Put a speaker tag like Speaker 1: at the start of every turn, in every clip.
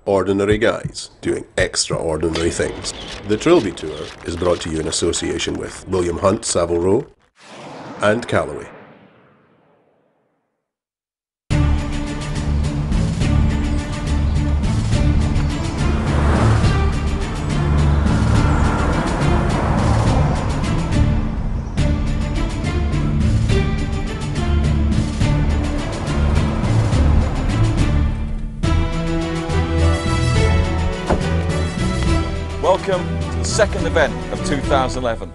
Speaker 1: ordinary guys doing extraordinary things. The Trilby Tour is brought to you in association with William Hunt, Savile Row, and Callaway.
Speaker 2: Welcome to the second event of 2011,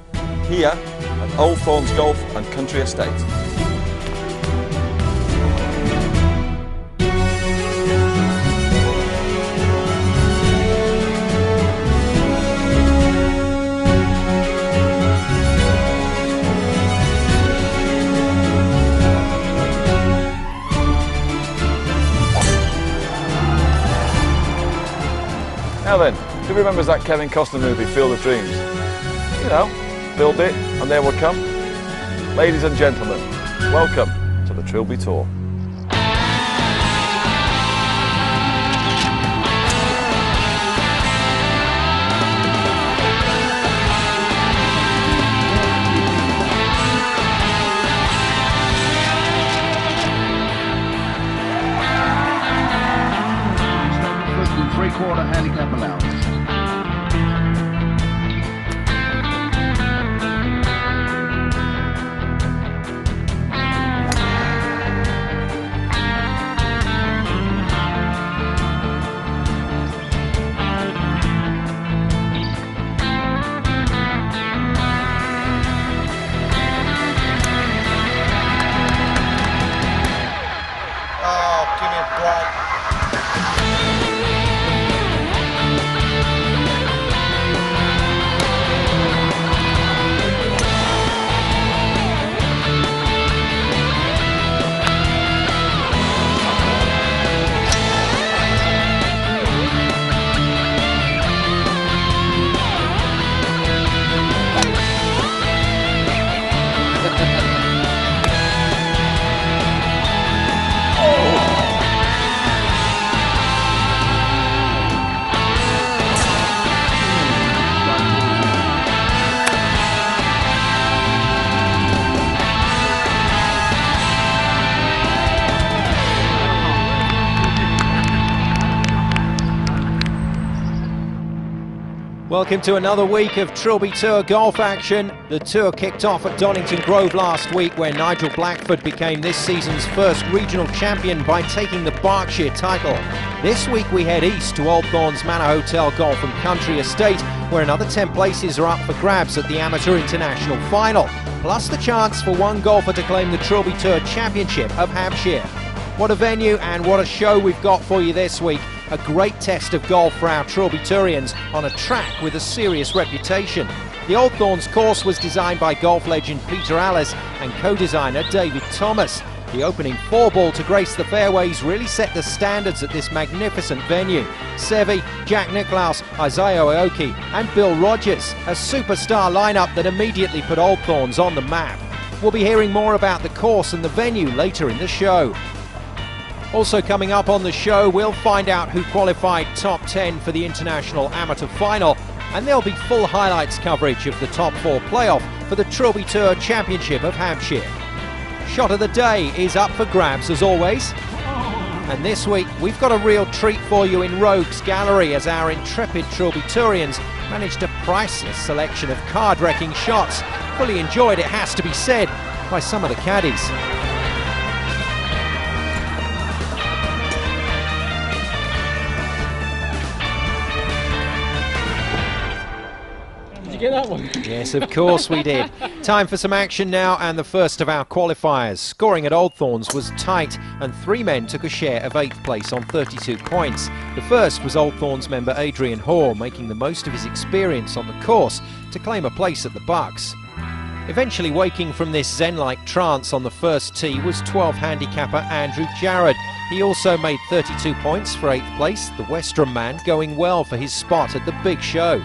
Speaker 2: here at Old Thorns Golf and Country Estate. Now then, who remembers that Kevin Costner movie, Field of Dreams? You know, build it and they will come. Ladies and gentlemen, welcome to the Trilby Tour.
Speaker 3: Three-quarter handicap allowance.
Speaker 4: Oh, give me a break.
Speaker 5: Welcome to another week of Trilby Tour golf action. The tour kicked off at Donington Grove last week, where Nigel Blackford became this season's first regional champion by taking the Berkshire title. This week we head east to Old Thorns Manor Hotel Golf and Country Estate, where another 10 places are up for grabs at the Amateur International Final, plus the chance for one golfer to claim the Trilby Tour Championship of Hampshire. What a venue and what a show we've got for you this week. A great test of golf for our Trilby Tourians on a track with a serious reputation. The Old Thorns course was designed by golf legend Peter Allis and co-designer David Thomas. The opening 4-ball to grace the fairways really set the standards at this magnificent venue. Seve, Jack Nicklaus, Isaiah Aoki and Bill Rogers, a superstar lineup that immediately put Old Thorns on the map. We'll be hearing more about the course and the venue later in the show. Also coming up on the show, we'll find out who qualified top 10 for the International Amateur Final, and there'll be full highlights coverage of the top 4 playoff for the Trilby Tour Championship of Hampshire. Shot of the day is up for grabs as always. And this week we've got a real treat for you in Rogues Gallery, as our intrepid Trilby Tourians managed a priceless selection of card-wrecking shots, fully enjoyed, it has to be said, by some of the caddies.
Speaker 6: Get that one?
Speaker 5: Yes, of course we did. Time for some action now, and the first of our qualifiers. Scoring at Old Thorns was tight, and 3 men took a share of 8th place on 32 points. The first was Old Thorns member Adrian Hoare, making the most of his experience on the course to claim a place at the Bucks. Eventually waking from this zen-like trance on the first tee was 12 handicapper Andrew Jarrod. He also made 32 points for 8th place, the Western man going well for his spot at the big show.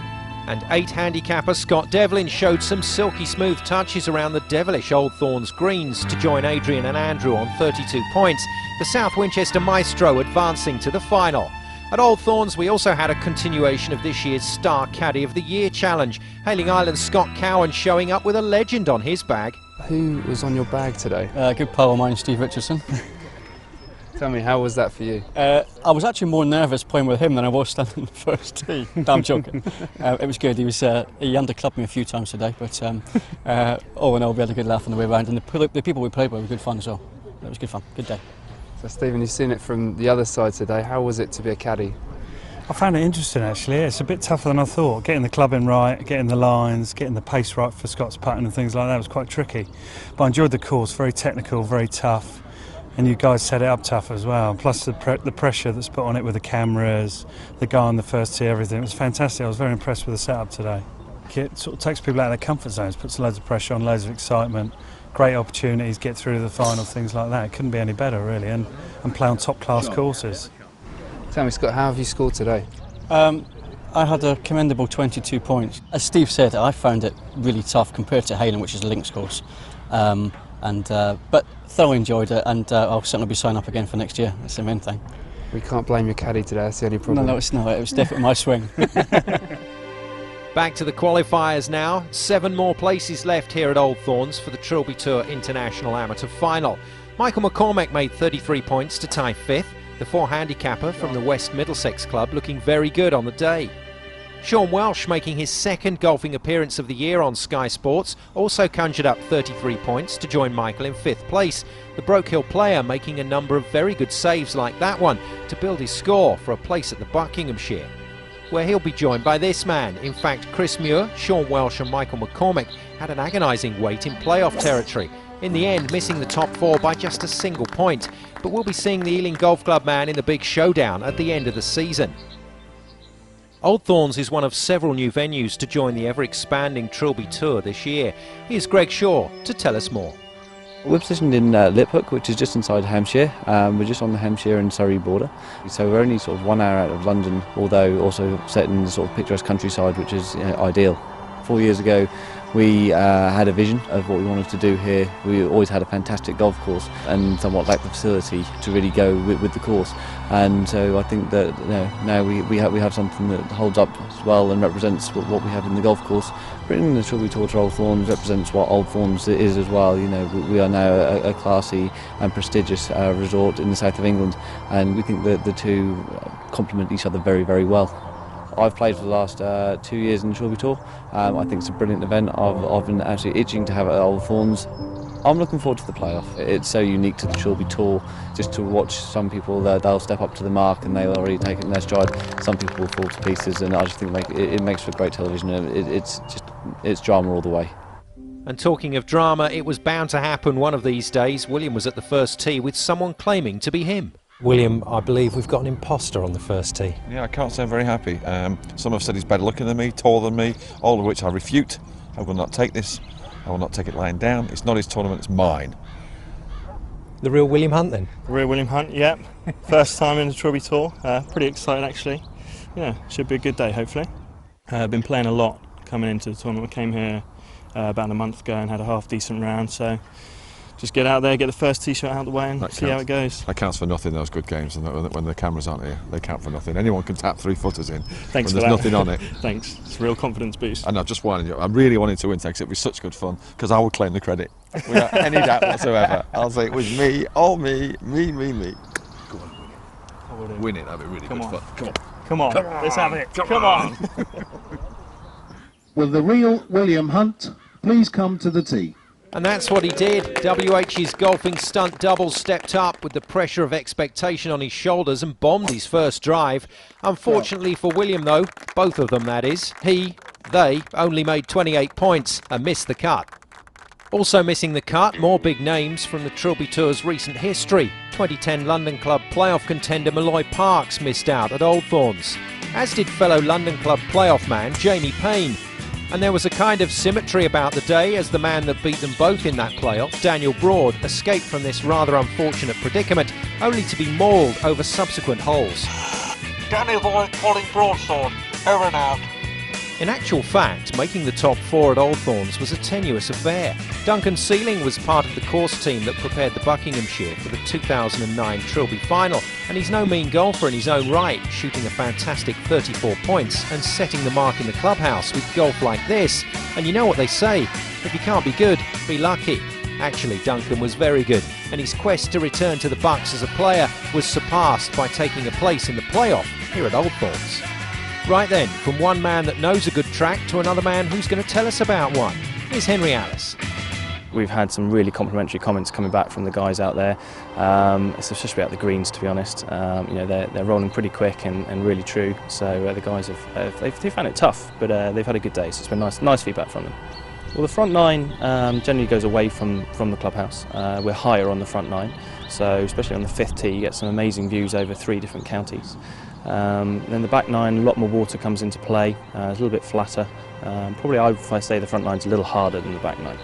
Speaker 5: And 8 handicapper Scott Devlin showed some silky smooth touches around the devilish Old Thorns greens to join Adrian and Andrew on 32 points, the South Winchester maestro advancing to the final. At Old Thorns, we also had a continuation of this year's Star Caddy of the Year challenge. Hailing Island's Scott Cowan showing up with a legend on his bag.
Speaker 6: Who was on your bag today?
Speaker 7: A good pal of mine, Steve Richardson.
Speaker 6: Tell me, how was that for you?
Speaker 7: I was actually more nervous playing with him than I was standing in the first tee. No, I'm joking. It was good. He underclubbed me a few times today, but all in all, we had a good laugh on the way around, and the people we played with were good fun as well. It was good fun, good day.
Speaker 6: So Stephen, you've seen it from the other side today. How was it to be a caddy?
Speaker 8: I found it interesting actually. It's a bit tougher than I thought. Getting the clubbing right, getting the lines, getting the pace right for Scott's putting and things like that was quite tricky. But I enjoyed the course, very technical, very tough. And you guys set it up tough as well. Plus the pressure that's put on it with the cameras, the guy on the first tee, everything. It was fantastic. I was very impressed with the setup today. It sort of takes people out of their comfort zones, puts loads of pressure on, loads of excitement. Great opportunities, get through to the final, things like that. It couldn't be any better, really, and play on top-class courses.
Speaker 6: Tell me, Scott, how have you scored today?
Speaker 7: I had a commendable 22 points. As Steve said, I found it really tough compared to Haylen, which is a links course. But thoroughly enjoyed it, and I'll certainly be signing up again for next year. That's the main thing.
Speaker 6: We can't blame your caddy today, that's the only problem.
Speaker 7: No, it's not. It was definitely my swing.
Speaker 5: Back to the qualifiers now. 7 more places left here at Old Thorns for the Trilby Tour International Amateur Final. Michael McCormack made 33 points to tie 5th. The 4 handicapper from the West Middlesex Club looking very good on the day. Sean Welsh, making his 2nd golfing appearance of the year on Sky Sports, also conjured up 33 points to join Michael in 5th place. The Broke Hill player making a number of very good saves like that one to build his score for a place at the Buckinghamshire, where he'll be joined by this man. In fact, Chris Muir, Sean Welsh and Michael McCormack had an agonising wait in playoff territory. In the end, missing the top 4 by just a single point. But we'll be seeing the Ealing Golf Club man in the big showdown at the end of the season. Old Thorns is one of several new venues to join the ever-expanding Trilby Tour this year. Here's Greg Shaw to tell us more.
Speaker 9: We're positioned in Liphook, which is just inside Hampshire. We're just on the Hampshire and Surrey border. So we're only sort of 1 hour out of London, although also set in the sort of picturesque countryside, which is ideal. 4 years ago, we had a vision of what we wanted to do here. We always had a fantastic golf course and somewhat lacked the facility to really go with the course. And so I think that now we have something that holds up as well and represents what we have in the golf course. Bringing the Trilby Tour to Old Thorns represents what Old Thorns is as well. We are now a classy and prestigious resort in the south of England, and we think that the two complement each other very, very well. I've played for the last 2 years in the Trilby Tour. I think it's a brilliant event. I've been actually itching to have it at Old Thorns. I'm looking forward to the playoff. It's so unique to the Trilby Tour, just to watch some people, they'll step up to the mark and they'll already take it in their stride. Some people will fall to pieces, and I just think it makes for great television. It's drama all the way.
Speaker 5: And talking of drama, it was bound to happen one of these days. William was at the first tee with someone claiming to be him.
Speaker 10: William, I believe we've got an imposter on the first tee.
Speaker 2: Yeah, I can't say I'm very happy. Some have said he's better looking than me, taller than me, all of which I refute. I will not take this. I will not take it lying down. It's not his tournament, it's mine.
Speaker 10: The real William Hunt then?
Speaker 11: The real William Hunt, yep. First time in the Trilby Tour. Pretty excited actually. Yeah, should be a good day hopefully. I've been playing a lot coming into the tournament. I came here about a month ago and had a half decent round, so just get out there, get the first tee shot out of the way and see how it goes.
Speaker 2: That counts for nothing, those good games, and when the cameras aren't here, they count for nothing. Anyone can tap 3-footers in.
Speaker 11: Thanks
Speaker 2: when
Speaker 11: for
Speaker 2: there's
Speaker 11: that.
Speaker 2: nothing on it.
Speaker 11: Thanks, it's a real confidence boost.
Speaker 2: And I just wanted you, I really wanted to win because it was such good fun, because I would claim the credit without any doubt whatsoever. I'll say it was me, all me. Go on, win it, that'd be really good fun.
Speaker 11: Come on, let's have it. Come on.
Speaker 3: Will the real William Hunt please come to the tee?
Speaker 5: And that's what he did. WH's golfing stunt double stepped up with the pressure of expectation on his shoulders and bombed his first drive. Unfortunately for William though, both of them that is, they only made 28 points and missed the cut. Also missing the cut, more big names from the Trilby Tour's recent history. 2010 London Club playoff contender Malloy Parks missed out at Old Thorns, as did fellow London Club playoff man Jamie Payne. And there was a kind of symmetry about the day as the man that beat them both in that playoff, Daniel Broad, escaped from this rather unfortunate predicament, only to be mauled over subsequent holes.
Speaker 4: Daniel Boyd calling broadsword, over and out.
Speaker 5: In actual fact, making the top 4 at Old Thorns was a tenuous affair. Duncan Sealing was part of the course team that prepared the Buckinghamshire for the 2009 Trilby final, and he's no mean golfer in his own right, shooting a fantastic 34 points and setting the mark in the clubhouse with golf like this. And you know what they say, if you can't be good, be lucky. Actually, Duncan was very good, and his quest to return to the Bucks as a player was surpassed by taking a place in the playoff here at Old Thorns. Right then, from one man that knows a good track to another man who's going to tell us about one. Here's Henry Alice.
Speaker 12: We've had some really complimentary comments coming back from the guys out there, especially about the greens, to be honest. They're rolling pretty quick and really true, so the guys they've found it tough, but they've had a good day, so it's been nice feedback from them. Well, the front nine generally goes away from the clubhouse. We're higher on the front nine, so especially on the 5th tee you get some amazing views over 3 different counties. Then the back nine, a lot more water comes into play, it's a little bit flatter. Probably if I say the front nine's a little harder than the back nine.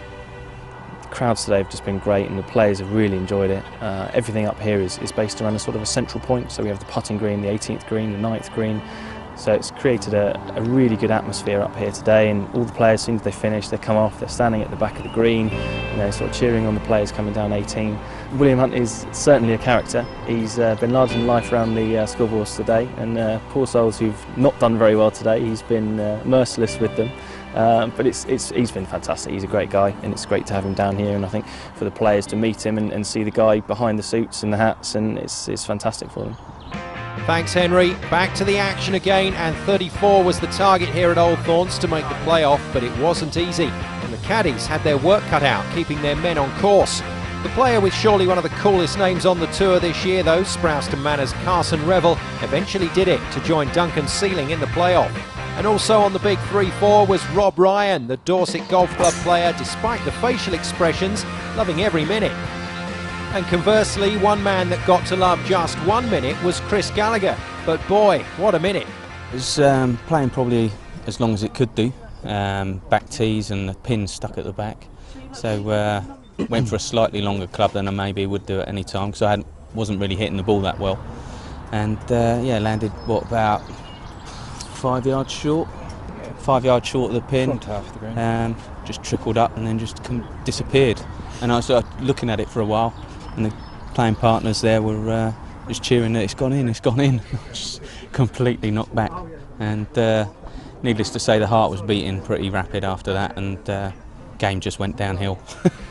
Speaker 12: The crowds today have just been great and the players have really enjoyed it. Everything up here is based around a sort of a central point, so we have the putting green, the 18th green, the 9th green. So it's created a really good atmosphere up here today, and all the players, as soon as they finish, they come off, they're standing at the back of the green, sort of cheering on the players coming down 18. William Hunt is certainly a character. He's been larger than life around the scoreboards today, and poor souls who've not done very well today, he's been merciless with them. But he's been fantastic. He's a great guy, and it's great to have him down here, and I think for the players to meet him and see the guy behind the suits and the hats, and it's fantastic for them.
Speaker 5: Thanks, Henry. Back to the action again, and 34 was the target here at Old Thorns to make the playoff, but it wasn't easy, and the caddies had their work cut out, keeping their men on course. The player with surely one of the coolest names on the tour this year, though, Sprouston Manor's Carson Revel, eventually did it to join Duncan Sealing in the playoff. And also on the big 3-4 was Rob Ryan, the Dorset Golf Club player, despite the facial expressions, loving every minute. And conversely, one man that got to love just 1 minute was Chris Gallagher. But boy, what a minute.
Speaker 13: It was playing probably as long as it could do. Back tees and the pins stuck at the back. So went for a slightly longer club than I maybe would do at any time, because I wasn't really hitting the ball that well. And yeah, landed, about 5 yards short? 5 yards short of the pin.
Speaker 6: Front half of the green.
Speaker 13: Just trickled up and then just disappeared. And I started looking at it for a while, and the playing partners there were just cheering that it's gone in, it's gone in. Just completely knocked back. And needless to say, the heart was beating pretty rapid after that, and game just went downhill.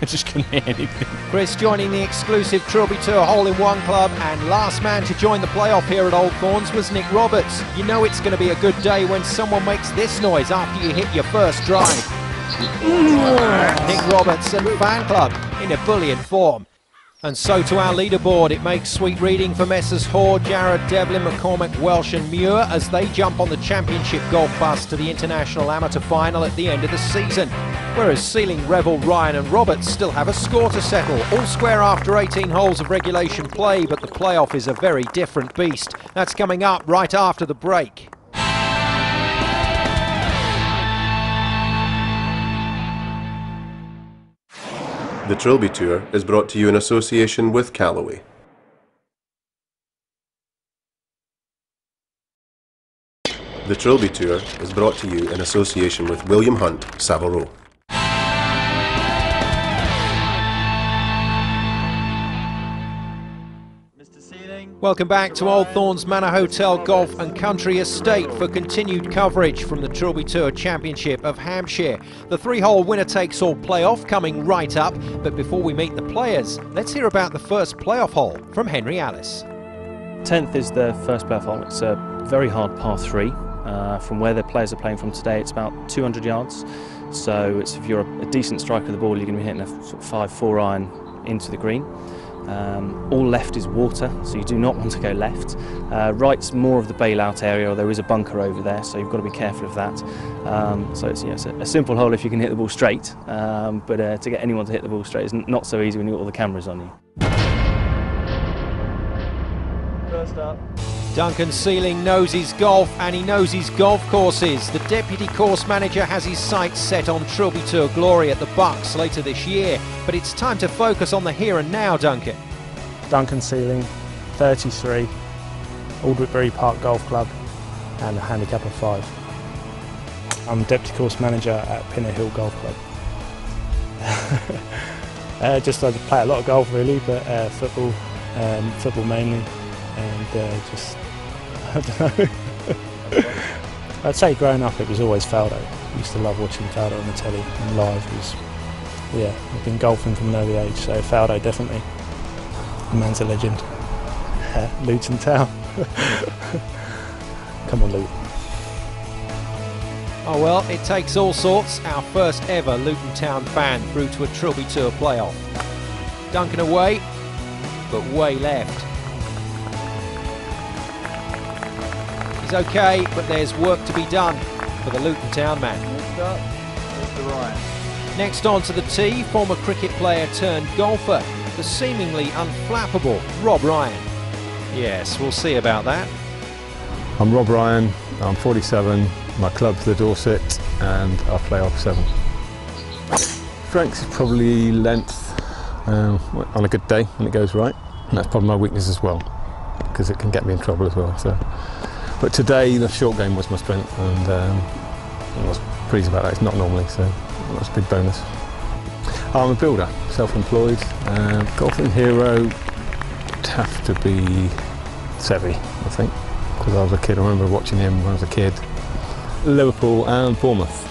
Speaker 13: I just couldn't hear anything.
Speaker 5: Chris joining the exclusive Trilby Tour hole-in-one club, and last man to join the playoff here at Old Thorns was Nick Roberts. You know it's going to be a good day when someone makes this noise after you hit your first drive. Nick Roberts and fan club in ebullient form. And so to our leaderboard, it makes sweet reading for Messrs Hoare, Jarrod, Devlin, McCormick, Welsh and Muir as they jump on the championship golf bus to the International Amateur Final at the end of the season. Whereas Sealing, Revel, Ryan and Roberts still have a score to settle, all square after 18 holes of regulation play, but the playoff is a very different beast. That's coming up right after the break.
Speaker 1: The Trilby Tour is brought to you in association with Callaway. The Trilby Tour is brought to you in association with William Hunt, Savile Row.
Speaker 5: Welcome back to Old Thorns Manor Hotel Golf and Country Estate for continued coverage from the Trilby Tour Championship of Hampshire. The 3-hole winner-takes-all playoff coming right up, but before we meet the players, let's hear about the first playoff hole from Henry Alice.
Speaker 12: 10th is the first playoff hole. It's a very hard par 3. From where the players are playing from today, it's about 200 yards. So if you're a decent striker of the ball, you're going to be hitting a sort of 5-4 iron into the green. All left is water, so you do not want to go left. Right's more of the bailout area, or there is a bunker over there, so you've got to be careful of that. So it's a simple hole if you can hit the ball straight, but to get anyone to hit the ball straight is not so easy when you've got all the cameras on you.
Speaker 11: First up.
Speaker 5: Duncan Sealing knows his golf, and he knows his golf courses. The deputy course manager has his sights set on Trilby Tour glory at the Bucks later this year, but it's time to focus on the here and now, Duncan.
Speaker 14: Duncan Sealing, 33, Aldwickbury Park Golf Club, and a handicap of 5. I'm Deputy Course Manager at Pinner Hill Golf Club. Just like to play a lot of golf really, but football mainly, and just, I don't know. I'd say growing up it was always Faldo. I used to love watching Faldo on the telly and live. Yeah, I've been golfing from an early age, so Faldo definitely. The man's a legend. Luton Town. Come on, Luton.
Speaker 5: Oh well, it takes all sorts. Our first ever Luton Town fan through to a Trilby Tour playoff. Duncan away, but way left. He's okay, but there's work to be done for the Luton Town man.
Speaker 2: Next up, Mr. Ryan.
Speaker 5: Next on to the tee, former cricket player turned golfer, the seemingly unflappable Rob Ryan. Yes, we'll see about that.
Speaker 15: I'm Rob Ryan, I'm 47, my club's the Dorset, and I play off 7. Strength is probably length on a good day when it goes right, and that's probably my weakness as well, because it can get me in trouble as well. So, but today the short game was my strength, and I was pleased about that. It's not normally, so that's a big bonus. I'm a builder, self-employed, golfing hero would have to be Seve, I think, because I was a kid. I remember watching him when I was a kid. Liverpool and Bournemouth.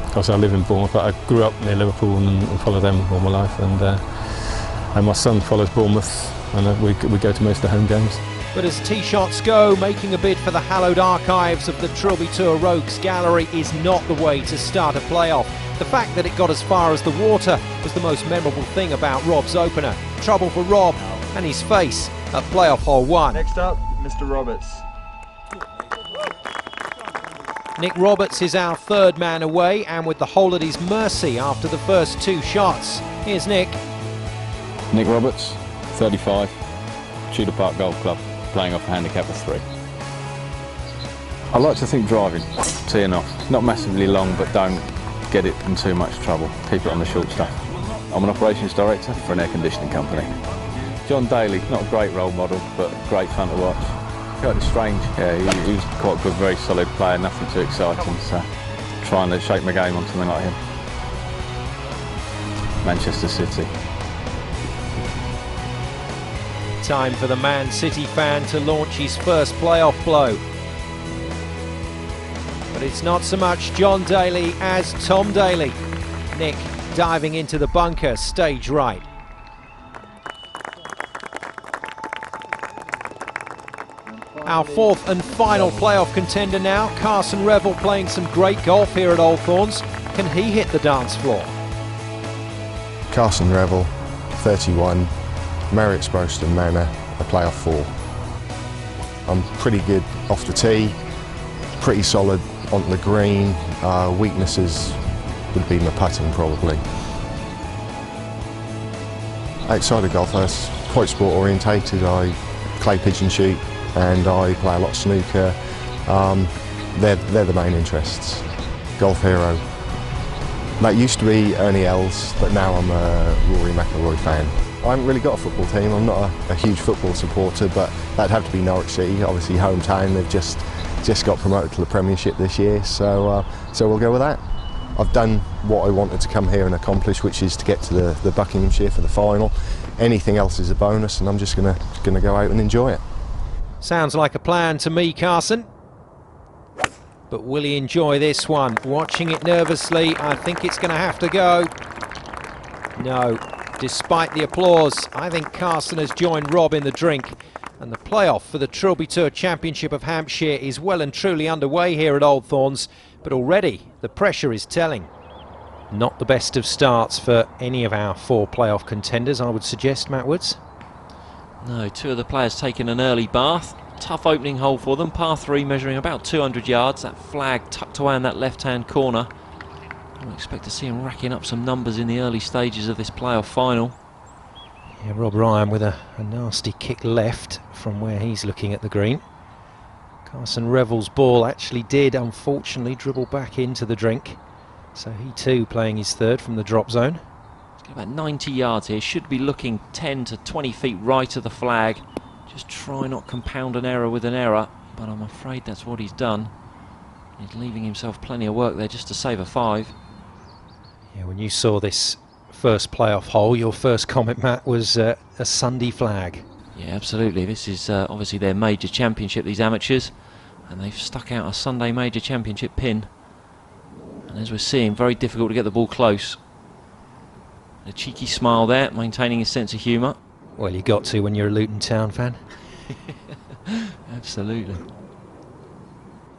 Speaker 15: Because I live in Bournemouth, but I grew up near Liverpool and followed them all my life. And my son follows Bournemouth, and we go to most of the home games.
Speaker 5: But as tee shots go, making a bid for the hallowed archives of the Trilby Tour Rogues Gallery is not the way to start a playoff. The fact that it got as far as the water was the most memorable thing about Rob's opener. Trouble for Rob and his face at playoff hole 1.
Speaker 2: Next up, Mr. Roberts.
Speaker 5: Nick Roberts is our third man away, and with the hole at his mercy after the first 2 shots. Here's Nick.
Speaker 16: Nick Roberts, 35, Tudor Park Golf Club, playing off a handicap of 3. I like to think driving, teeing off. Not massively long, but don't get it in too much trouble. Keep it on the short stuff. I'm an operations director for an air conditioning company. John Daly, not a great role model, but great fun to watch. Kind of strange. Yeah, he was quite a good, very solid player, nothing too exciting, so trying to shape my game on something like him. Manchester City.
Speaker 5: Time for the Man City fan to launch his first playoff blow. But it's not so much John Daly as Tom Daly. Nick diving into the bunker, stage right. Our fourth and final playoff contender now, Carson Revel, playing some great golf here at Old Thorns. Can he hit the dance floor?
Speaker 17: Carson Revel, 31, Marriott Sproston Manor, I play off 4. I'm pretty good off the tee, pretty solid on the green. Weaknesses would be my putting probably. Outside of golf, I was quite sport orientated. I clay pigeon shoot and I play a lot of snooker. They're the main interests. Golf hero. That used to be Ernie Els, but now I'm a Rory McIlroy fan. I haven't really got a football team. I'm not a huge football supporter, but that'd have to be Norwich City, obviously hometown. They've just got promoted to the Premiership this year, so we'll go with that. I've done what I wanted to come here and accomplish, which is to get to the Buckinghamshire for the final. Anything else is a bonus, and I'm just gonna go out and enjoy it.
Speaker 5: Sounds like a plan to me, Carson. But will he enjoy this one? Watching it nervously, I think it's going to have to go. No, despite the applause, I think Carson has joined Rob in the drink. And the playoff for the Trilby Tour Championship of Hampshire is well and truly underway here at Old Thorns. But already, the pressure is telling. Not the best of starts for any of our 4 playoff contenders, I would suggest, Matt Woods.
Speaker 18: No, 2 of the players taking an early bath. Tough opening hole for them, par 3 measuring about 200 yards. That flag tucked away in that left-hand corner. I expect to see him racking up some numbers in the early stages of this playoff final.
Speaker 5: Yeah, Rob Ryan with a nasty kick left from where he's looking at the green. Carson Revel's ball actually did, unfortunately, dribble back into the drink. So he too playing his third from the drop zone.
Speaker 18: He's got about 90 yards here, should be looking 10 to 20 feet right of the flag. Just try not compound an error with an error, but I'm afraid that's what he's done. He's leaving himself plenty of work there just to save a 5.
Speaker 5: Yeah, when you saw this first playoff hole, your first comment, Matt, was a Sunday flag.
Speaker 18: Yeah, absolutely. This is obviously their major championship, these amateurs, and they've stuck out a Sunday major championship pin. And as we're seeing, very difficult to get the ball close. A cheeky smile there, maintaining his sense of humour.
Speaker 5: Well, you got to when you're a Luton Town fan.
Speaker 18: Absolutely.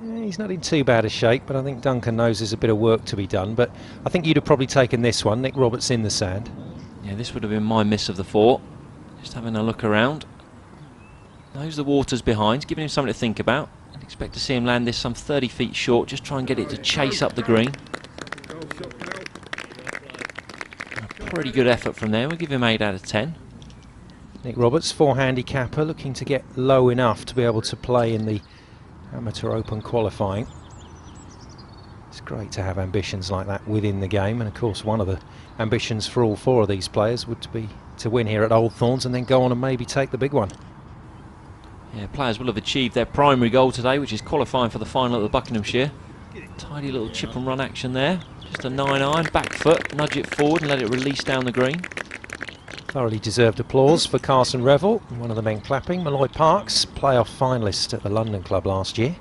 Speaker 5: Yeah, he's not in too bad a shape, but I think Duncan knows there's a bit of work to be done. But I think you'd have probably taken this one, Nick Roberts in the sand.
Speaker 18: Yeah, this would have been my miss of the 4. Just having a look around. Knows the water's behind, giving him something to think about. I'd expect to see him land this some 30 feet short, just try and get it to chase up the green. A pretty good effort from there, we'll give him 8 out of 10.
Speaker 5: Nick Roberts, 4 handicapper, looking to get low enough to be able to play in the Amateur Open qualifying. It's great to have ambitions like that within the game, and of course one of the ambitions for all 4 of these players would be to win here at Old Thorns and then go on and maybe take the big one.
Speaker 18: Yeah, players will have achieved their primary goal today, which is qualifying for the final at the Buckinghamshire. Tidy little chip and run action there. Just a 9-iron, back foot, nudge it forward and let it release down the green.
Speaker 5: Thoroughly deserved applause for Carson Revel, one of the men clapping. Malloy Parks, playoff finalist at the London club last year.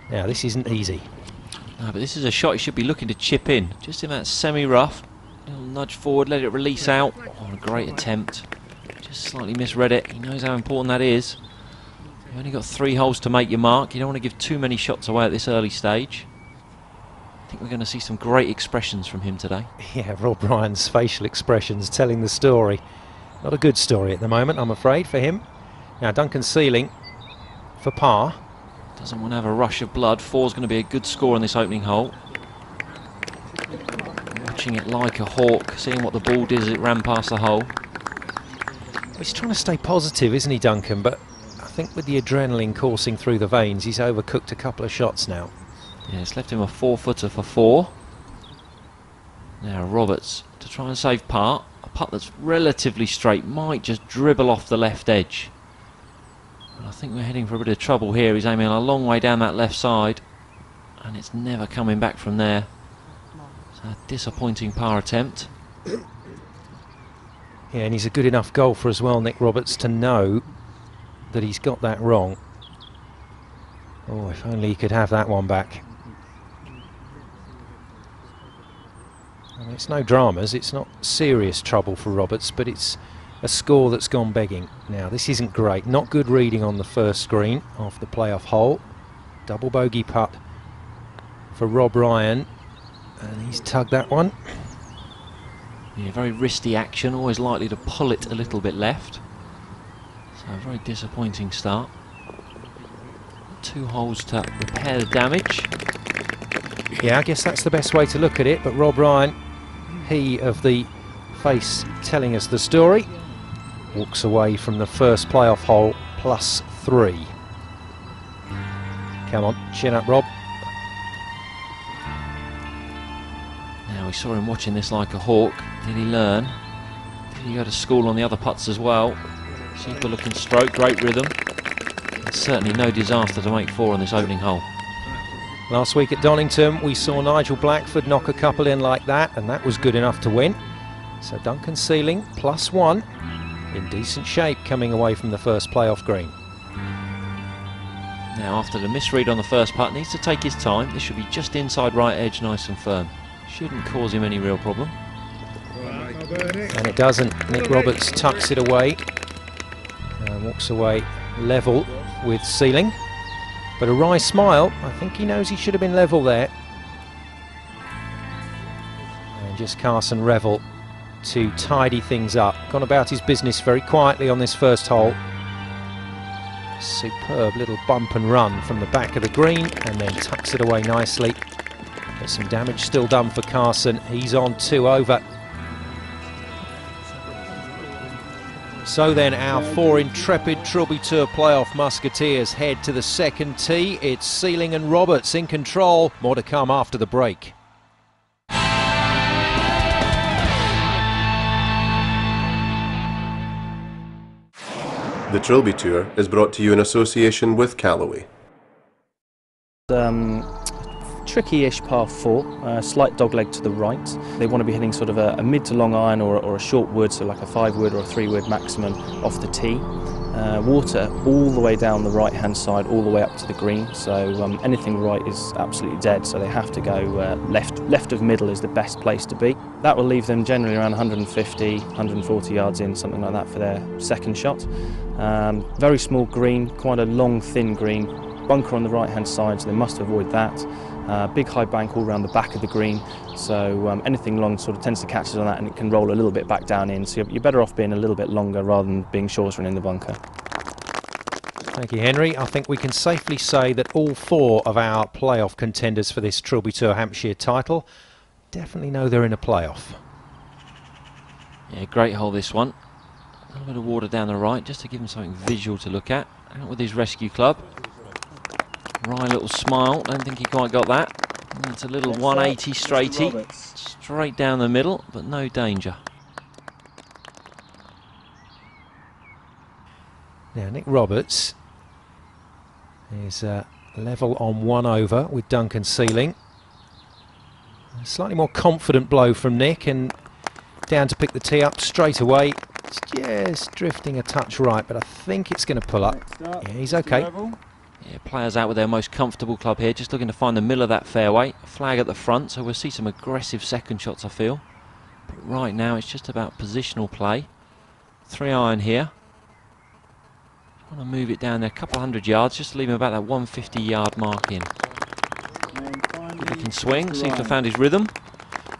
Speaker 5: Now this isn't easy.
Speaker 18: No, but this is a shot he should be looking to chip in. Just in that semi-rough. Little nudge forward, let it release out. Oh, a great attempt. Just slightly misread it. He knows how important that is. You've only got 3 holes to make your mark. You don't want to give too many shots away at this early stage. I think we're going to see some great expressions from him today.
Speaker 5: Yeah, Rob Ryan's facial expressions telling the story. Not a good story at the moment, I'm afraid, for him. Now Duncan Sealing for par.
Speaker 18: Doesn't want to have a rush of blood. 4's going to be a good score in this opening hole. Watching it like a hawk, seeing what the ball did as it ran past the hole.
Speaker 5: He's trying to stay positive, isn't he, Duncan? But I think with the adrenaline coursing through the veins, he's overcooked a couple of shots now.
Speaker 18: Yeah, it's left him a 4-footer for 4. Now Roberts to try and save par. A putt that's relatively straight, might just dribble off the left edge. But I think we're heading for a bit of trouble here. He's aiming a long way down that left side, and it's never coming back from there. It's a disappointing par attempt.
Speaker 5: Yeah, and he's a good enough golfer as well, Nick Roberts, to know that he's got that wrong. Oh, if only he could have that one back. I mean, it's no dramas, it's not serious trouble for Roberts, but it's a score that's gone begging. Now, this isn't great. Not good reading on the first green off the playoff hole. Double bogey putt for Rob Ryan, and he's tugged that one.
Speaker 18: Yeah, very wristy action, always likely to pull it a little bit left. So a very disappointing start. 2 holes to repair the damage.
Speaker 5: Yeah, I guess that's the best way to look at it, but Rob Ryan, he of the face telling us the story, walks away from the first playoff hole +3. Come on, chin up, Rob.
Speaker 18: Now we saw him watching this like a hawk. Did he learn? Did he go to school on the other putts as well? Super looking stroke, great rhythm. And certainly no disaster to make 4 on this opening hole.
Speaker 5: Last week at Donington we saw Nigel Blackford knock a couple in like that, and that was good enough to win. So Duncan Sealing +1, in decent shape coming away from the first playoff green.
Speaker 18: Now after the misread on the first putt, needs to take his time. This should be just inside right edge, nice and firm. Shouldn't cause him any real problem.
Speaker 5: And it doesn't. Nick Roberts tucks it away and walks away level with Sealing. But a wry smile. I think he knows he should have been level there. And just Carson Revel to tidy things up. Gone about his business very quietly on this first hole. Superb little bump and run from the back of the green, and then tucks it away nicely. There's some damage still done for Carson. He's on 2 over. So then our 4 intrepid Trilby Tour playoff musketeers head to the second tee. It's Sealing and Roberts in control. More to come after the break.
Speaker 1: The Trilby Tour is brought to you in association with Callaway.
Speaker 12: tricky-ish par 4, slight dogleg to the right. They want to be hitting sort of a mid to long iron or a short wood, so like a 5 wood or a 3 wood maximum off the tee. Water all the way down the right hand side, all the way up to the green, so anything right is absolutely dead, so they have to go left of middle is the best place to be. That will leave them generally around 150, 140 yards in, something like that for their second shot. Very small green, quite a long thin green, bunker on the right hand side, so they must avoid that. Big high bank all around the back of the green, so anything long sort of tends to catch us on that, and it can roll a little bit back down in, so you're better off being a little bit longer rather than being shorter and in the bunker.
Speaker 5: Thank you, Henry. I think we can safely say that all 4 of our playoff contenders for this Trilby Tour Hampshire title definitely know they're in a playoff.
Speaker 18: Yeah, great hole this one. A little bit of water down the right, just to give him something visual to look at. Out with his rescue club. Wry little smile, don't think he quite got that. That's a little 180 straighty, straight down the middle, but no danger.
Speaker 5: Now Nick Roberts is level on 1 over with Duncan Sealing. A slightly more confident blow from Nick, and down to pick the tee up straight away. It's just drifting a touch right, but I think it's going to pull up. Yeah, he's okay.
Speaker 18: Yeah, players out with their most comfortable club here, just looking to find the middle of that fairway. Flag at the front, so we'll see some aggressive second shots, I feel. But right now it's just about positional play. 3 iron here. Want to move it down there a couple hundred yards, just to leave him about that 150 yard mark in. He can swing, seems to have found his rhythm.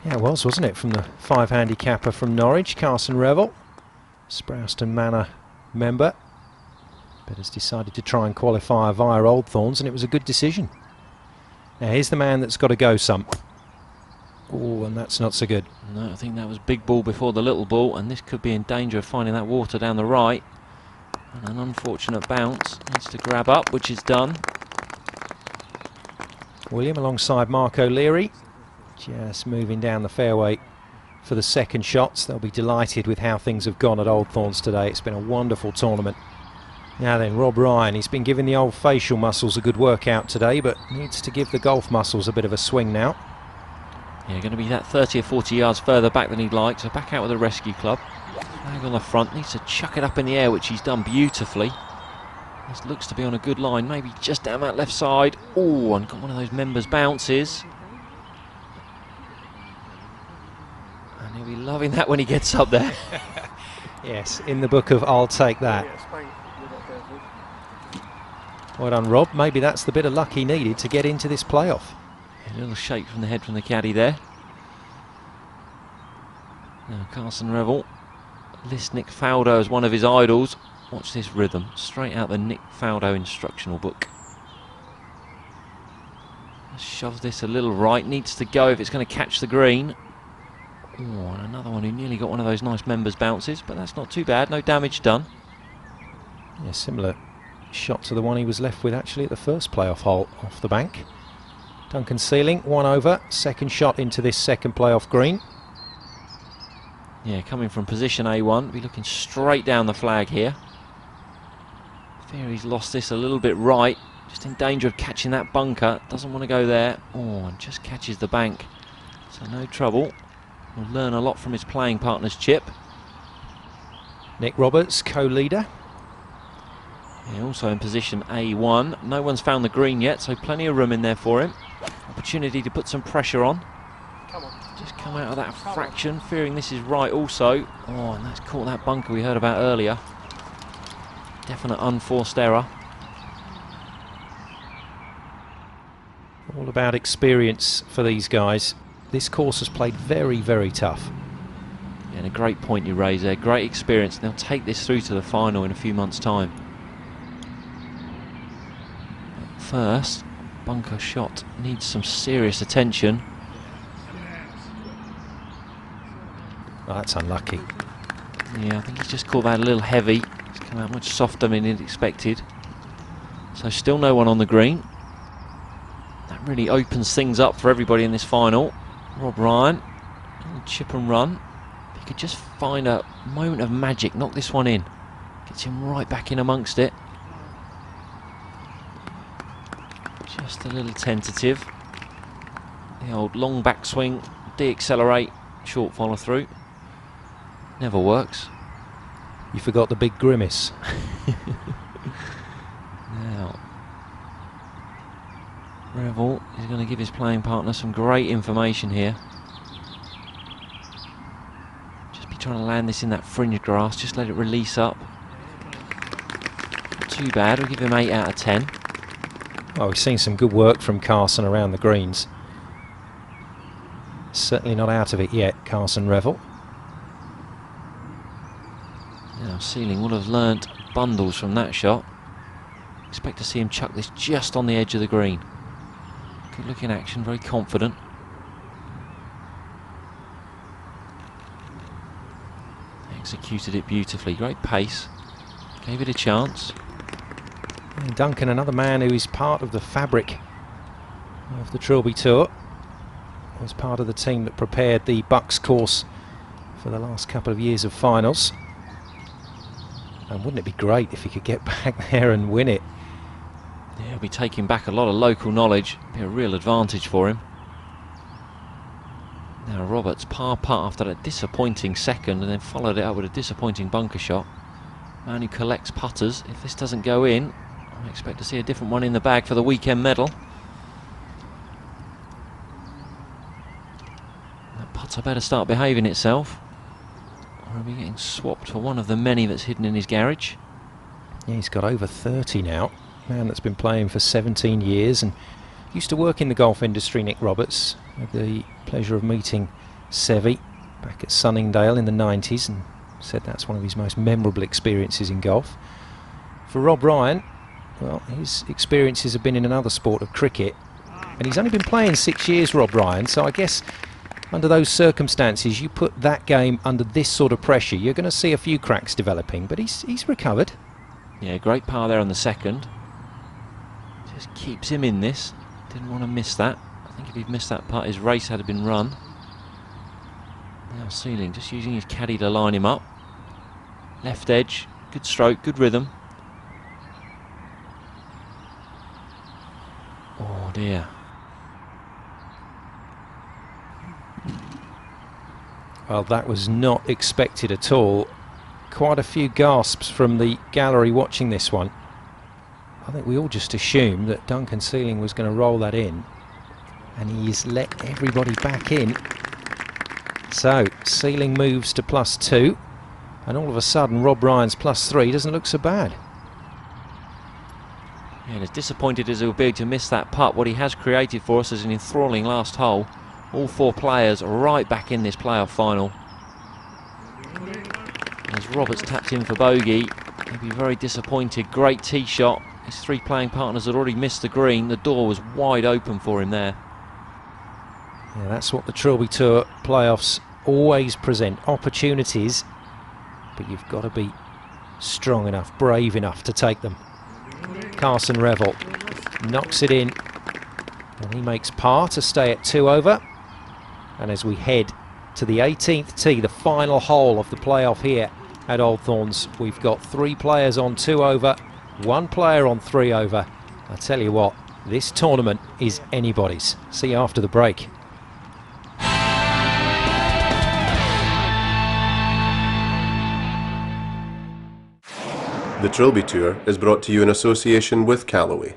Speaker 5: Yeah, it was, wasn't it, from the 5 handicapper from Norwich, Carson Revel, Sprouston Manor member, but has decided to try and qualify via Old Thorns, and it was a good decision. Now here's the man that's got to go some. Oh, and that's not so good.
Speaker 18: No, I think that was big ball before the little ball, and this could be in danger of finding that water down the right. And an unfortunate bounce, needs to grab up, which is done.
Speaker 5: William alongside Mark O'Leary, just moving down the fairway for the second shots. They'll be delighted with how things have gone at Old Thorns today. It's been a wonderful tournament. Now then, Rob Ryan, he's been giving the old facial muscles a good workout today, but needs to give the golf muscles a bit of a swing now.
Speaker 18: Yeah, going to be that 30 or 40 yards further back than he'd like, so back out with a rescue club. Flag on the front, needs to chuck it up in the air, which he's done beautifully. This looks to be on a good line, maybe just down that left side. Oh, and got one of those members' bounces. And he'll be loving that when he gets up there.
Speaker 5: Yes, in the book of I'll take that. Well done, Rob. Maybe that's the bit of luck he needed to get into this playoff.
Speaker 18: A little shake from the head from the caddy there. Now Carson Revel lists Nick Faldo as one of his idols. Watch this rhythm, straight out the Nick Faldo instructional book. Shoves this a little right, needs to go if it's going to catch the green. Oh, and another one who nearly got one of those nice members bounces, but that's not too bad, no damage done.
Speaker 5: Yeah, similar shot to the one he was left with actually at the first playoff hole off the bank. Duncan Sealing, 1 over, second shot into this second playoff green.
Speaker 18: Yeah, coming from position A1, be looking straight down the flag here. Fear he's lost this a little bit right, just in danger of catching that bunker, doesn't want to go there. Oh, and just catches the bank, so no trouble. Will learn a lot from his playing partner's chip.
Speaker 5: Nick Roberts, co-leader.
Speaker 18: Yeah, also in position A1. No one's found the green yet, so plenty of room in there for him. Opportunity to put some pressure on. Just come out of that fraction, fearing this is right also. Oh, and that's caught that bunker we heard about earlier. Definite unforced error.
Speaker 5: All about experience for these guys. This course has played very, very tough.
Speaker 18: Yeah, and a great point you raise there. Great experience. They'll take this through to the final in a few months' time. But first, bunker shot needs some serious attention.
Speaker 5: Oh, that's unlucky.
Speaker 18: Yeah, I think he's just caught that a little heavy. It's come out much softer than he'd expected. So still no one on the green. That really opens things up for everybody in this final. Rob Ryan, chip and run. If he could just find a moment of magic, knock this one in. Gets him right back in amongst it. Just a little tentative. The old long backswing, de-accelerate, short follow through. Never works.
Speaker 10: You forgot the big grimace.
Speaker 18: Now, Revel is going to give his playing partner some great information here. Just be trying to land this in that fringe grass, just let it release up. Not too bad, we'll give him 8 out of 10.
Speaker 10: Oh, we've seen some good work from Carson around the greens. Certainly not out of it yet, Carson Revel.
Speaker 18: Now Sealing will have learnt bundles from that shot. Expect to see him chuck this just on the edge of the green. Good looking action, very confident. Executed it beautifully, great pace. Gave it a chance.
Speaker 10: And Duncan, another man who is part of the fabric of the Trilby Tour, was part of the team that prepared the Bucks course for the last couple of years of finals. And wouldn't it be great if he could get back there and win it?
Speaker 18: Yeah, he'll be taking back a lot of local knowledge. Be a real advantage for him. Now Roberts par putt after that disappointing second, and then followed it up with a disappointing bunker shot. Man who collects putters. If this doesn't go in, I expect to see a different one in the bag for the weekend medal. That putter better start behaving itself, or he'll be getting swapped for one of the many that's hidden in his garage.
Speaker 10: Yeah, he's got over 30 now. Man that's been playing for 17 years and used to work in the golf industry, Nick Roberts. Had the pleasure of meeting Seve back at Sunningdale in the 90s and said that's one of his most memorable experiences in golf. For Rob Ryan, well, his experiences have been in another sport of cricket, and he's only been playing 6 years, Rob Ryan, so I guess under those circumstances you put that game under this sort of pressure, you're going to see a few cracks developing, but he's recovered.
Speaker 18: Yeah, great par there on the second. Just keeps him in this. Didn't want to miss that. I think if he'd missed that putt, his race had been run. Now Sealing just using his caddy to line him up. Left edge, good stroke, good rhythm. Oh dear.
Speaker 10: Well, that was not expected at all. Quite a few gasps from the gallery watching this one. I think we all just assumed that Duncan Sealing was going to roll that in, and he's let everybody back in. So Sealing moves to +2, and all of a sudden Rob Ryan's +3 doesn't look so bad.
Speaker 18: Yeah, and as disappointed as he'll be to miss that putt, what he has created for us is an enthralling last hole. All 4 players right back in this playoff final. As Roberts tapped in for bogey, he'll be very disappointed. Great tee shot. His 3 playing partners had already missed the green. The door was wide open for him there.
Speaker 10: Yeah, that's what the Trilby Tour playoffs always present, opportunities, but you've got to be strong enough, brave enough to take them. Carson Revel knocks it in, and he makes par to stay at 2 over. And as we head to the 18th tee, the final hole of the playoff here at Old Thorns, we've got 3 players on 2 over, 1 player on 3 over. I tell you what, this tournament is anybody's. See you after the break.
Speaker 1: The Trilby Tour is brought to you in association with Callaway.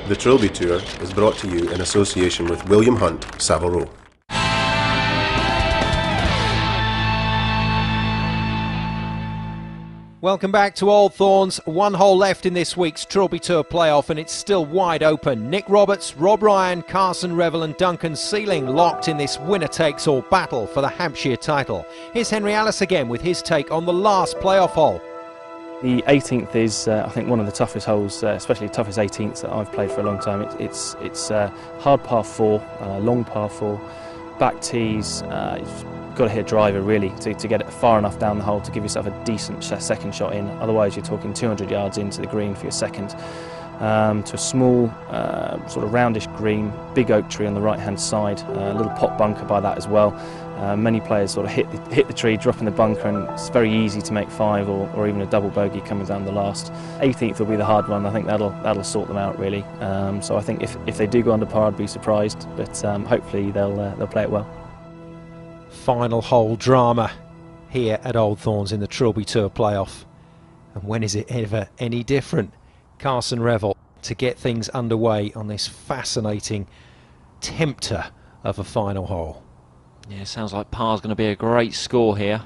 Speaker 1: The Trilby Tour is brought to you in association with William Hunt, Savile Row.
Speaker 5: Welcome back to Old Thorns. 1 hole left in this week's Trilby Tour playoff, and it's still wide open. Nick Roberts, Rob Ryan, Carson Revel and Duncan Sealing locked in this winner-takes-all battle for the Hampshire title. Here's Henry Alice again with his take on the last playoff hole.
Speaker 12: The 18th is, I think, one of the toughest holes, especially the toughest 18th that I've played for a long time. It's hard par 4, long par 4, back tees. You've got to hit driver really to get it far enough down the hole to give yourself a decent second shot in. Otherwise, you're talking 200 yards into the green for your second. To a small, sort of roundish green, big oak tree on the right-hand side, a little pot bunker by that as well. Many players sort of hit the tree, drop in the bunker, and it's very easy to make 5 or even a double bogey coming down the last. 18th will be the hard one. I think that'll sort them out really. So I think if they do go under par, I'd be surprised, but hopefully they'll play it well.
Speaker 10: Final hole drama here at Old Thorns in the Trilby Tour playoff. And when is it ever any different? Carson Revel to get things underway on this fascinating tempter of a final hole.
Speaker 18: Yeah, sounds like par's going to be a great score here.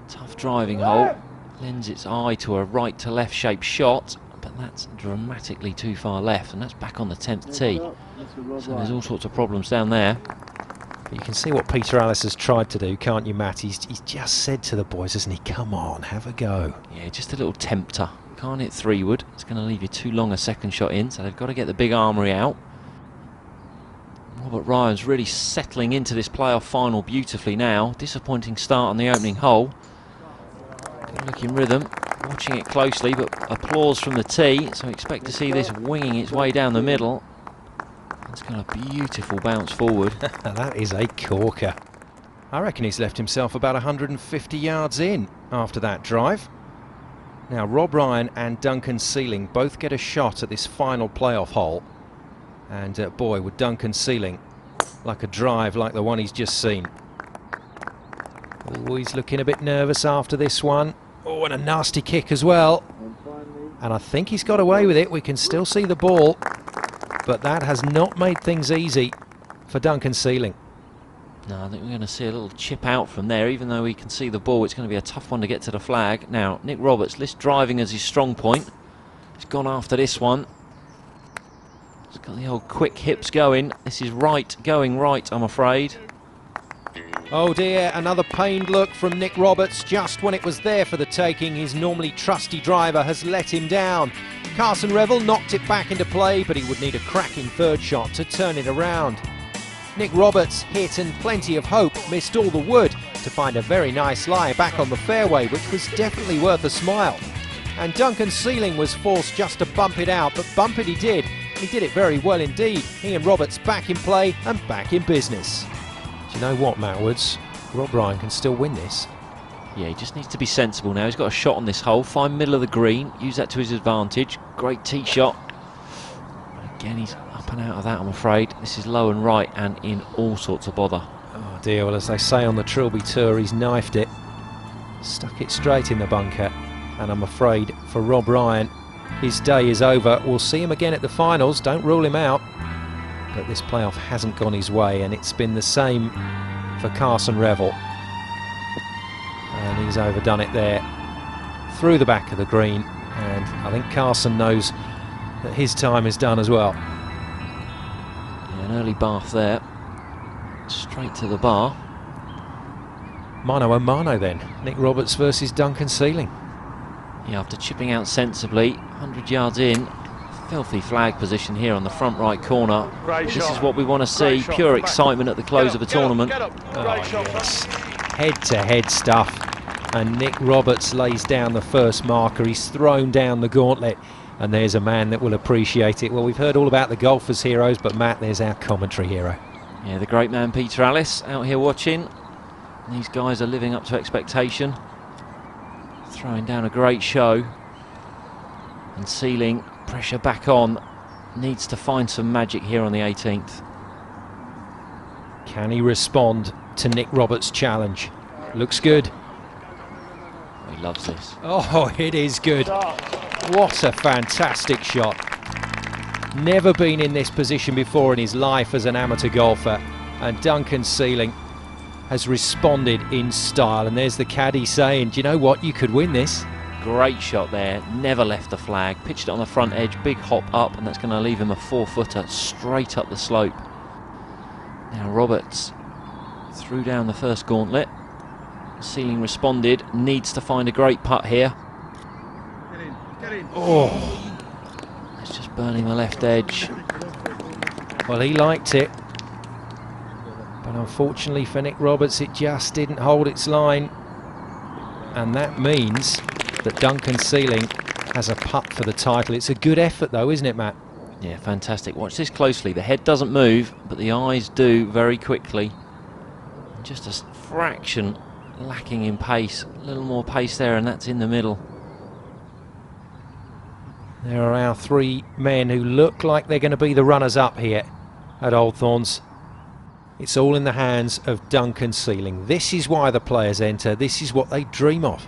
Speaker 18: Tough driving hole. Lends its eye to a right to left shaped shot, but that's dramatically too far left, and that's back on the 10th tee. So there's all sorts of problems down there.
Speaker 10: But you can see what Peter Allis has tried to do, can't you, Matt? He's just said to the boys, hasn't he, come on, have a go.
Speaker 18: Yeah, just a little tempter. Can't hit 3-wood. It's going to leave you too long a second shot in, so they've got to get the big armoury out. Robert Ryan's really settling into this playoff final beautifully now. Disappointing start on the opening hole. Good looking rhythm, watching it closely, but applause from the tee, so expect to see this winging its way down the middle. It's got a beautiful bounce forward.
Speaker 10: That is a corker. I reckon he's left himself about 150 yards in after that drive. Now Rob Ryan and Duncan Sealing both get a shot at this final playoff hole. And boy, would Duncan Sealing like a drive like the one he's just seen. Oh, he's looking a bit nervous after this one. Oh, and a nasty kick as well. And I think he's got away with it. We can still see the ball, but that has not made things easy for Duncan Sealing.
Speaker 18: No, I think we're going to see a little chip out from there. Even though we can see the ball, it's going to be a tough one to get to the flag. Now, Nick Roberts lists driving as his strong point. He's gone after this one. He's got the old quick hips going. This is going right, I'm afraid.
Speaker 10: Oh dear, another pained look from Nick Roberts. Just when it was there for the taking, his normally trusty driver has let him down. Carson Revel knocked it back into play, but he would need a cracking third shot to turn it around. Nick Roberts hit and plenty of hope, missed all the wood to find a very nice lie back on the fairway, which was definitely worth a smile. And Duncan Sealing was forced just to bump it out, but bump it he did. He did it very well indeed. He and Roberts back in play and back in business. Do you know what, Matt Woods? Rob Ryan can still win this.
Speaker 18: Yeah, he just needs to be sensible now. He's got a shot on this hole. Find middle of the green. Use that to his advantage. Great tee shot. Again, he's up and out of that, I'm afraid. This is low and right and in all sorts of bother.
Speaker 10: Oh dear, well, as they say on the Trilby Tour, he's knifed it. Stuck it straight in the bunker. And I'm afraid for Rob Ryan, his day is over. We'll see him again at the finals. Don't rule him out. But this playoff hasn't gone his way, and it's been the same for Carson Revel. And he's overdone it there through the back of the green, and I think Carson knows that his time is done as well.
Speaker 18: Yeah, an early bath there, straight to the bar.
Speaker 10: Mano a mano then, Nick Roberts versus Duncan Sealing.
Speaker 18: Yeah, after chipping out sensibly, 100 yards in, filthy flag position here on the front right corner. This is what we want to see, pure excitement at the close of a tournament.
Speaker 10: Oh yes, head-to-head stuff. And Nick Roberts lays down the first marker. He's thrown down the gauntlet, and there's a man that will appreciate it. Well, we've heard all about the golfers' heroes, but Matt, there's our commentary hero.
Speaker 18: Yeah, the great man Peter Allis out here watching. These guys are living up to expectation. Throwing down a great show. And Sealing, pressure back on, needs to find some magic here on the 18th.
Speaker 10: Can he respond to Nick Roberts' challenge? Looks good.
Speaker 18: He loves this.
Speaker 10: Oh, it is good. What a fantastic shot. Never been in this position before in his life as an amateur golfer. And Duncan Sealing has responded in style. And there's the caddy saying, do you know what, you could win this.
Speaker 18: Great shot there, never left the flag, pitched it on the front edge, big hop up, and that's going to leave him a 4-footer straight up the slope. Now Roberts threw down the first gauntlet. Sealing responded, needs to find a great putt here.
Speaker 3: Get in.
Speaker 10: Oh,
Speaker 18: it's just burning the left edge.
Speaker 10: Well, he liked it, but unfortunately for Nick Roberts, it just didn't hold its line, and that means that Duncan Sealing has a putt for the title. It's a good effort though, isn't it, Matt?
Speaker 18: Yeah, fantastic. Watch this closely. The head doesn't move, but the eyes do very quickly. just a fraction lacking in pace. A little more pace there, and that's in the middle.
Speaker 10: There are our three men who look like they're going to be the runners-up here at Old Thorns. It's all in the hands of Duncan Sealing. This is why the players enter. This is what they dream of.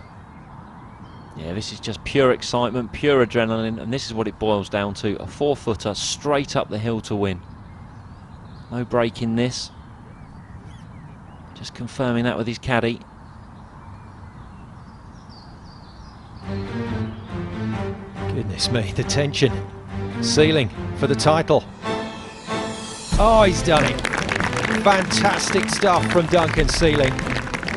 Speaker 18: Yeah, this is just pure excitement, pure adrenaline, and this is what it boils down to. A 4-footer straight up the hill to win. No break in this. Just confirming that with his caddy.
Speaker 10: Goodness me, the tension. Sealing for the title. Oh, he's done it. Fantastic stuff from Duncan Sealing.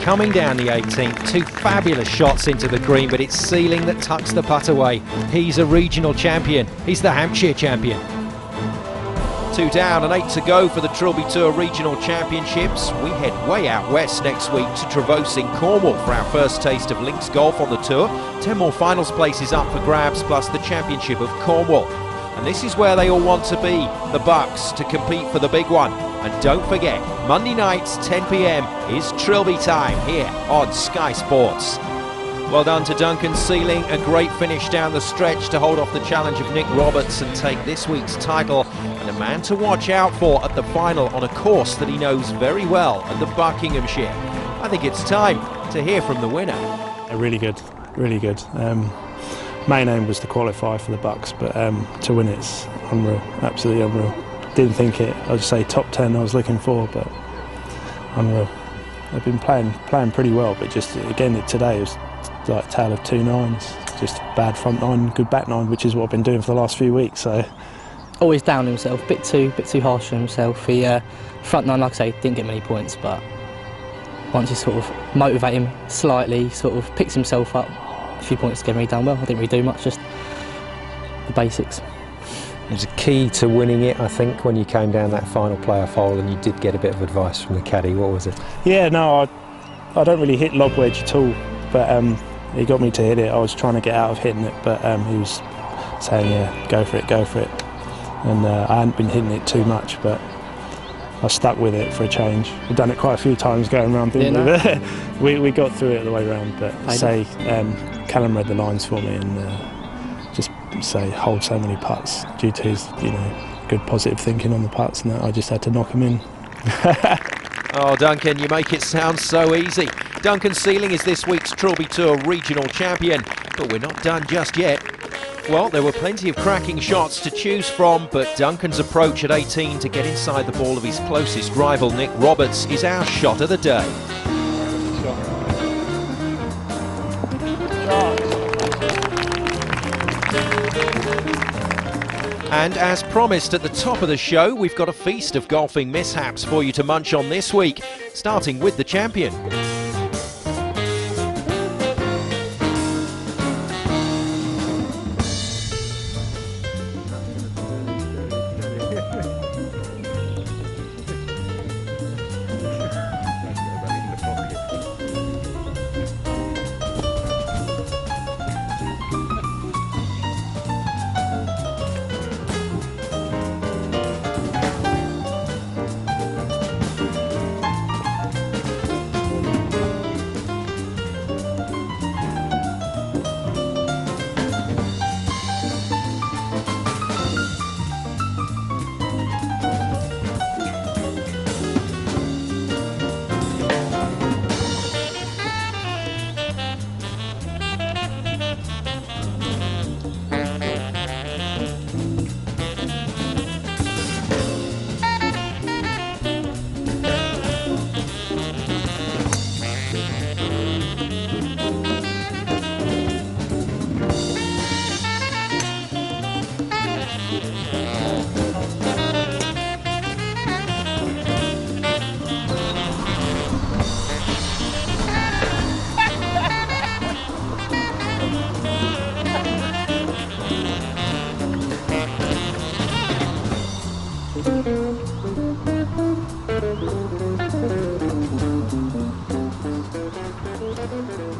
Speaker 10: Coming down the 18th, 2 fabulous shots into the green, but it's Sealing that tucks the putt away. He's a regional champion. He's the Hampshire champion. 2 down and 8 to go for the Trilby Tour Regional Championships. We head way out west next week to Travose in Cornwall for our first taste of links golf on the tour. 10 more finals places up for grabs, plus the Championship of Cornwall. And this is where they all want to be, the Bucks, to compete for the big one. And don't forget, Monday nights, 10 PM, is Trilby time here on Sky Sports. Well done to Duncan Sealing, a great finish down the stretch to hold off the challenge of Nick Roberts and take this week's title, and a man to watch out for at the final on a course that he knows very well at the Buckinghamshire. I think it's time to hear from the winner.
Speaker 14: Really good, really good. Main aim was to qualify for the Bucks, but to win it's unreal, absolutely unreal. Didn't think it, I'd say top 10 I was looking for, but unreal. I've been playing pretty well, but just again today it was like a tale of 2 nines. Just bad front nine, good back nine, which is what I've been doing for the last few weeks. So
Speaker 19: always down on himself, bit too harsh on himself. He front nine, like I say, didn't get many points, but once you sort of motivate him slightly, sort of picks himself up, a few points together, he done well. I didn't really do much, just the basics.
Speaker 10: There's a key to winning it, I think, when you came down that final playoff hole and you did get a bit of advice from the caddy. What was it?
Speaker 14: Yeah, no, I don't really hit lob wedge at all, but he got me to hit it. I was trying to get out of hitting it, but he was saying, yeah, go for it, go for it. And I hadn't been hitting it too much, but I stuck with it for a change. We've done it quite a few times going around, didn't we? We got through it the way around, but Callum read the lines for me and just hold so many putts due to his, good positive thinking on the putts, and I just had to knock him in.
Speaker 10: Oh, Duncan, you make it sound so easy. Duncan Sealing is this week's Trilby Tour Regional Champion, but we're not done just yet. Well, there were plenty of cracking shots to choose from, but Duncan's approach at 18 to get inside the ball of his closest rival, Nick Roberts, is our shot of the day. And as promised at the top of the show, we've got a feast of golfing mishaps for you to munch on this week, starting with the champion.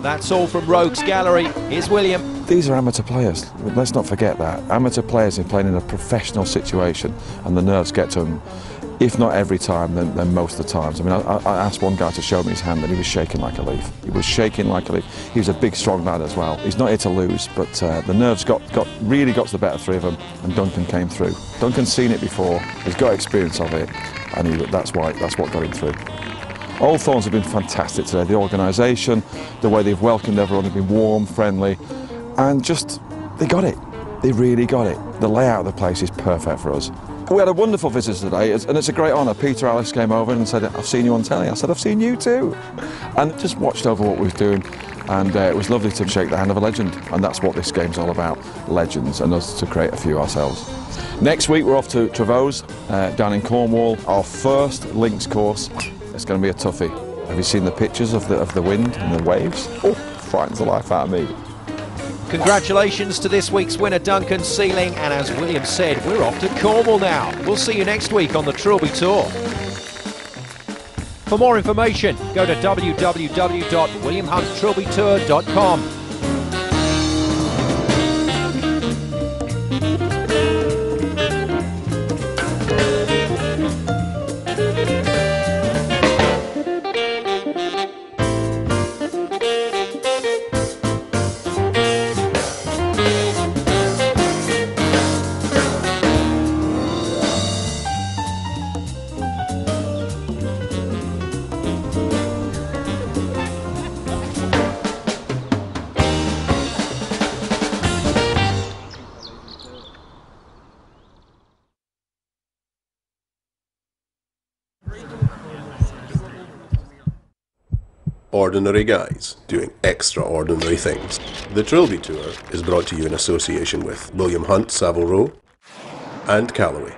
Speaker 10: That's all from Rogues Gallery. Here's William.
Speaker 20: These are amateur players. Let's not forget that. Amateur players are playing in a professional situation, and the nerves get to them. if not every time, then most of the times. I mean, I asked one guy to show me his hand and he was shaking like a leaf. He was shaking like a leaf. He was a big, strong lad as well. He's not here to lose, but the nerves really got to the better three of them, and Duncan came through. Duncan's seen it before, he's got experience of it, and that's what got him through. Old Thorns have been fantastic today. The organisation, the way they've welcomed everyone, they've been warm, friendly, and just, they got it. They really got it. The layout of the place is perfect for us. We had a wonderful visitor today, and it's a great honour. Peter Alice came over and said, "I've seen you on telly." I said, "I've seen you too." And just watched over what we were doing, and it was lovely to shake the hand of a legend, and that's what this game's all about, legends, and us to create a few ourselves. Next week we're off to Trilby down in Cornwall, our first links course. It's going to be a toughie. Have you seen the pictures of the wind and the waves? Oh, frightens the life out of me.
Speaker 5: Congratulations to this week's winner, Duncan Sealing, and as William said, we're off to Cornwall now. We'll see you next week on the Trilby Tour. For more information, go to www.williamhunttrilbytour.com.
Speaker 1: Ordinary guys doing extraordinary things. The Trilby Tour is brought to you in association with William Hunt, Savile Row, and Callaway.